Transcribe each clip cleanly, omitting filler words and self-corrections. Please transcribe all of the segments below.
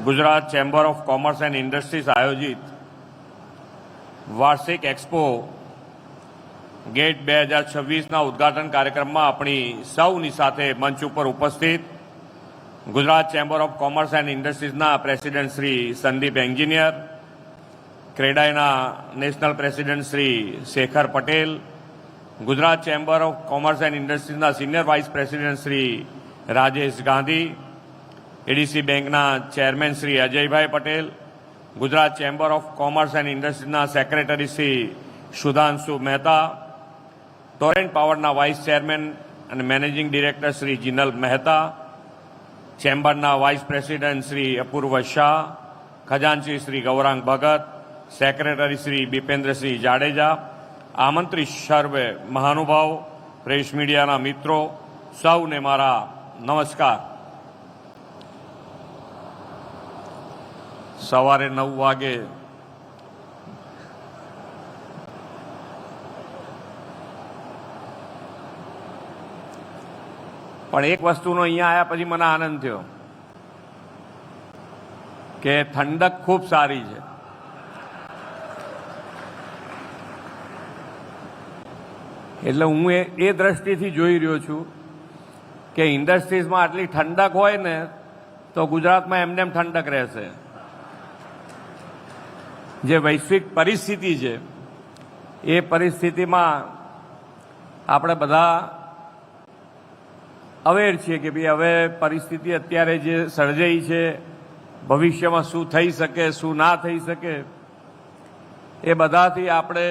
Gujarat chamber of commerce and industries આયોજિત વાર્ષિક expo gate 2026ના ઉદ્ઘાટન કાર્યક્રમમાં આપણી સૌની સાથે મંચ ઉપર ઉપસ્થિત Gujarat chamber of commerce and ઇન્ડસ્ટ્રીઝના પ્રેસિડેન્ટ શ્રી સંદીપ એન્જિનિયર, ક્રેડાઈના national president Shri Shekhar Patel, Gujarat chamber of commerce and ઇન્ડસ્ટ્રીઝના senior vice president Shri Rajesh Gandhi, ADC બેંકના chairman Shri Ajaybhai Patel, Gujarat chamber of commerce and ઇન્ડસ્ટ્રીઝના સેક્રેટરી શ્રી સુધાંશુ મહેતા, ટોરેન્ટ પાવરના વાઇસ ચેરમેન અને મેનેજિંગ ડિરેક્ટર શ્રી જિનલ મહેતા, ચેમ્બરના વાઇસ પ્રેસિડેન્ટ શ્રી અપૂર્વ શાહ, ખજાનચી શ્રી ગૌરાંગ ભગત, સેક્રેટરી શ્રી બિપેન્દ્રસિંહ જાડેજા, આમંત્રિત સર્વે મહાનુભાવ, પ્રેસ મીડિયાના મિત્રો, સૌને મારા નમસ્કાર. સવારે 9 વાગે પણ એક વસ્તુનો અહીંયા આવ્યા પછી મને આનંદ થયો કે ઠંડક ખૂબ સારી છે. એટલે હું એ દ્રષ્ટિથી જોઈ રહ્યો છું કે ઇન્ડસ્ટ્રીઝમાં આટલી ઠંડક હોય ને તો ગુજરાતમાં એમને ઠંડક રહેશે. જે વૈશ્વિક પરિસ્થિતિ છે એ પરિસ્થિતિમાં આપણે બધા અવેર છીએ કે ભાઈ હવે પરિસ્થિતિ અત્યારે જે સર્જાઈ છે ભવિષ્યમાં શું થઈ શકે શું ના થઈ શકે એ બધાથી આપણે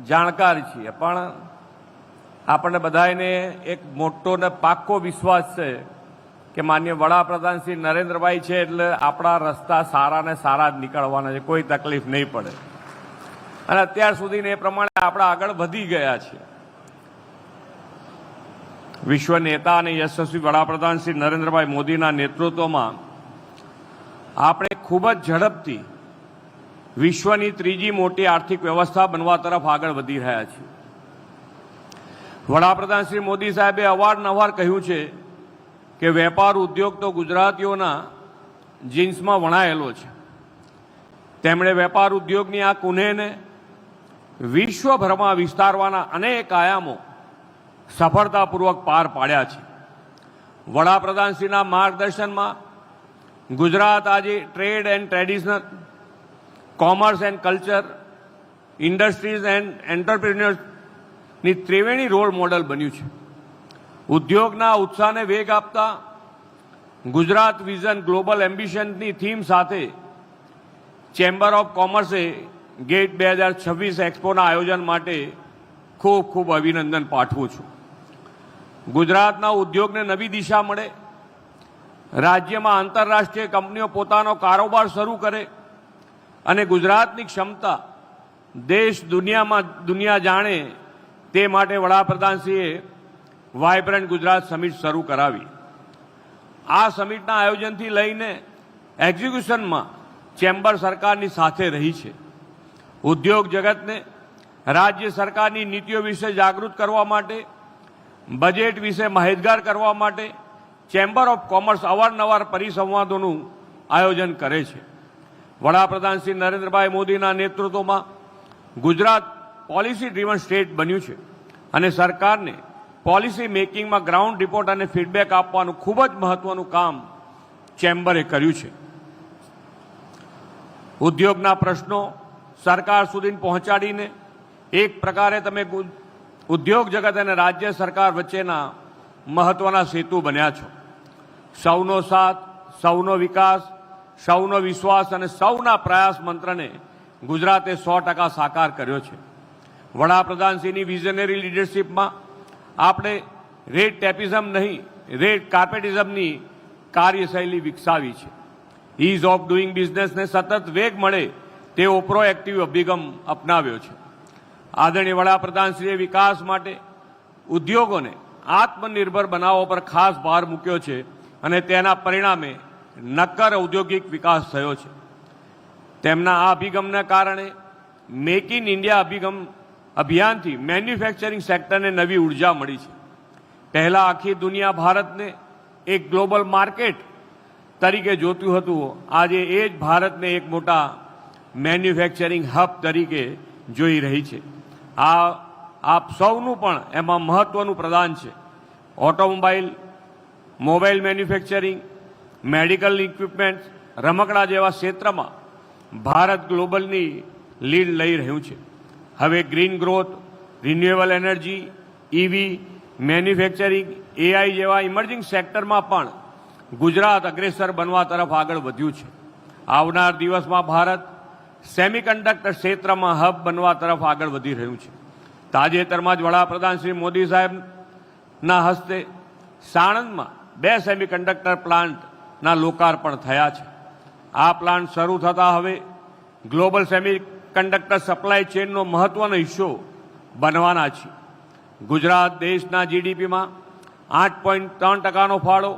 જાણકાર છીએ. પણ આપણને બધાને એક મોટો ને પાક્કો વિશ્વાસ છે કે માનનીય વડાપ્રધાન શ્રી નરેન્દ્રભાઈ છે એટલે આપણા રસ્તા સારા ને સારા જ નીકળવાના છે, કોઈ તકલીફ નહીં પડે. અને અત્યાર સુધીને એ પ્રમાણે આપણે આગળ વધી ગયા છીએ. વિશ્વ નેતા અને યશસ્વી વડાપ્રધાન શ્રી નરેન્દ્રભાઈ મોદીના નેતૃત્વમાં આપણે ખૂબ જ ઝડપથી વિશ્વની ત્રીજી મોટી આર્થિક વ્યવસ્થા બનવા તરફ આગળ વધી રહ્યા છીએ. વડાપ્રધાન શ્રી મોદી સાહેબે અવારનવાર કહ્યું છે કે વેપાર ઉદ્યોગ તો ગુજરાતીઓના જીન્સમાં વણાયેલો છે. તેમણે વેપાર ઉદ્યોગની આ કુનેહને વિશ્વભરમાં વિસ્તારવાના અનેક આયામો સફળતાપૂર્વક પાર પાડ્યા છે. વડાપ્રધાનશ્રીના માર્ગદર્શનમાં ગુજરાત આજે trade and traditional, commerce and culture, industries and એન્ટરપ્રિન્યોર્સની ત્રિવેણી રોલ મોડલ બન્યું છે. ઉદ્યોગના ઉત્સાહને વેગ આપતા ગુજરાત વિઝન ગ્લોબલ એમ્બિશનની થીમ સાથે ચેમ્બર ઓફ કોમર્સે ગેટ 2026 એક્સપોના આયોજન માટે ખૂબ ખૂબ અભિનંદન પાઠવું છું. ગુજરાતના ઉદ્યોગને નવી દિશા મળે, રાજ્યમાં આંતરરાષ્ટ્રીય કંપનીઓ પોતાનો કારોબાર શરૂ કરે અને ગુજરાતની ક્ષમતા દેશ દુનિયા જાણે તે માટે વડાપ્રધાનશ્રીએ વાયબ્રન્ટ ગુજરાત સમિટ શરૂ કરાવી. આ સમિટના આયોજનથી લઈને એક્ઝિક્યુશનમાં ચેમ્બર સરકારની સાથે રહી છે. ઉદ્યોગ જગતને રાજ્ય સરકારની નીતિઓ વિશે જાગૃત કરવા માટે, બજેટ વિશે માહિતગાર કરવા માટે ચેમ્બર ઓફ કોમર્સ અવારનવાર પરિસંવાદોનું આયોજન કરે છે. વડાપ્રધાન શ્રી નરેન્દ્રભાઈ મોદીના નેતૃત્વમાં ગુજરાત પોલિસી ડ્રીવન સ્ટેટ બન્યું છે અને સરકારને પોલિસી મેકિંગમાં ગ્રાઉન્ડ રિપોર્ટ અને ફીડબેક આપવાનું ખૂબ જ મહત્વનું કામ ચેમ્બરે કર્યું છે. ઉદ્યોગના પ્રશ્નો સરકાર સુધી પહોંચાડીને એક પ્રકારે તમે ઉદ્યોગ જગત અને રાજ્ય સરકાર વચ્ચેના મહત્વના સેતુ બન્યા છો. સૌનો સાથ, સૌનો વિકાસ, સૌનો વિશ્વાસ અને સૌના પ્રયાસ મંત્રને ગુજરાતે 100% સાકાર કર્યો છે. વડાપ્રધાનશ્રીની વિઝનરી લીડરશીપમાં આપણે રેડ ટેપિઝમ નહીં, રેડ કાર્પેટિઝમની કાર્યશૈલી વિકસાવી છે. ઇઝ ઓફ ડુઈંગ બિઝનેસને સતત વેગ મળે તેવો પ્રોએક્ટિવ અભિગમ અપનાવ્યો છે. આદરણીય વડાપ્રધાનશ્રીએ વિકાસ માટે ઉદ્યોગોને આત્મનિર્ભર બનાવવા પર ખાસ ભાર મૂક્યો છે અને તેના પરિણામે નક્કર ઔદ્યોગિક વિકાસ થયો છે. તેમના આ અભિગમના કારણે મેક ઇન ઇન્ડિયા અભિયાનથી મેન્યુફેક્ચરિંગ સેક્ટરને નવી ઉર્જા મળી છે. પહેલા આખી દુનિયા ભારતને એક ગ્લોબલ માર્કેટ તરીકે જોતું હતું, આજે એ જ ભારતને એક મોટા મેન્યુફેક્ચરિંગ હબ તરીકે જોઈ રહી છે. આપ સૌનું પણ એમાં મહત્વનું પ્રદાન છે. Automobile, mobile manufacturing, medical equipment, રમકડા જેવા ક્ષેત્રમાં ભારત ગ્લોબલની લીડ લઈ રહ્યું છે. હવે green growth, renewable energy, EV, manufacturing, AI જેવા ઇમર્જિંગ સેક્ટરમાં પણ ગુજરાત અગ્રેસર બનવા તરફ આગળ વધ્યું છે. આવનાર દિવસમાં ભારત સેમિકન્ડક્ટર ક્ષેત્રમાં હબ બનવા તરફ આગળ વધી રહ્યું છે. તાજેતરમાં જ વડાપ્રધાન શ્રી મોદી સાહેબના હસ્તે સાણંદમાં 2 સેમિકન્ડક્ટર પ્લાન્ટના લોકાર્પણ થયા છે. આ પ્લાન્ટ શરૂ થતાં હવે ગ્લોબલ સેમિકન્ડક્ટર સપ્લાય ચેનનો મહત્વનો હિસ્સો બનવાના છે. ગુજરાત દેશના જીડીપીમાં 8.3%નો ફાળો,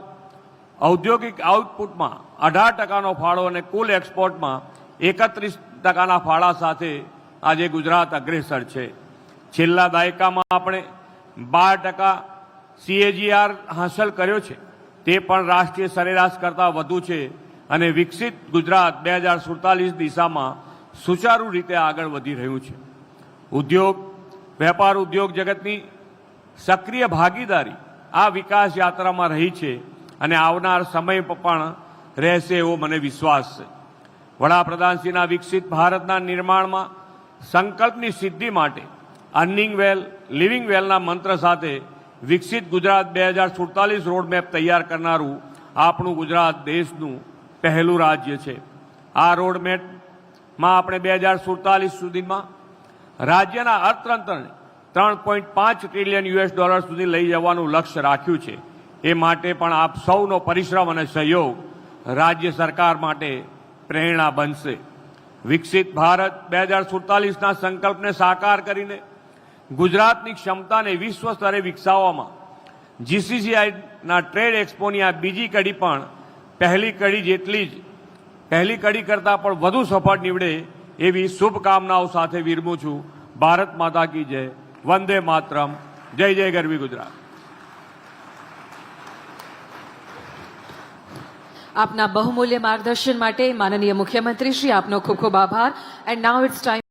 ઔદ્યોગિક આઉટપુટમાં 18%નો ફાળો અને કુલ એક્સપોર્ટમાં 31%ના ફાળા સાથે આજે ગુજરાત અગ્રેસર છે. છેલ્લા દાયકામાં આપણે 12% CAGR હાંસલ કર્યો છે, તે પણ રાષ્ટ્રીય સરેરાશ કરતાં વધુ છે અને વિકસિત ગુજરાત 2047 દિશામાં સુચારુ રીતે આગળ વધી રહ્યું છે. ઉદ્યોગ, વેપાર ઉદ્યોગ જગતની સક્રિય ભાગીદારી આ વિકાસ યાત્રામાં રહી છે અને આવનાર સમય પણ રહેશે એવો મને વિશ્વાસ છે. વડાપ્રધાનશ્રીના વિકસિત ભારતના નિર્માણમાં સંકલ્પની સિદ્ધિ માટે અર્નિંગ વેલ, લિવિંગ વેલના મંત્ર સાથે વિકસિત ગુજરાત 2047 રોડમેપ તૈયાર કરનારું આપણું ગુજરાત દેશનું પહેલું રાજ્ય છે. આ રોડમેપમાં આપણે 2047 સુધીમાં રાજ્યના અર્થતંત્રને $3.5 ટ્રિલિયન સુધી લઈ જવાનું લક્ષ્ય રાખ્યું છે. એ માટે પણ આપ સૌનો પરિશ્રમ અને સહયોગ રાજ્ય સરકાર માટે પ્રેરણા બનશે. વિકસિત ભારત 2047ના સંકલ્પને સાકાર કરીને ગુજરાતની ક્ષમતાને વિશ્વ સ્તરે વિકસાવવામાં GCCIના ટ્રેડ એક્સપોની આ બીજી કડી પણ પહેલી કડી કરતાં પણ વધુ સફળ નીવડે એવી શુભકામનાઓ સાથે વિરમું છું. ભારત માતા કી જય. વંદે માતરમ. જય જય ગરવી ગુજરાત. આપના બહુમૂલ્ય માર્ગદર્શન માટે માનનીય મુખ્યમંત્રી શ્રી આપનો ખૂબ ખૂબ આભાર. And now it's time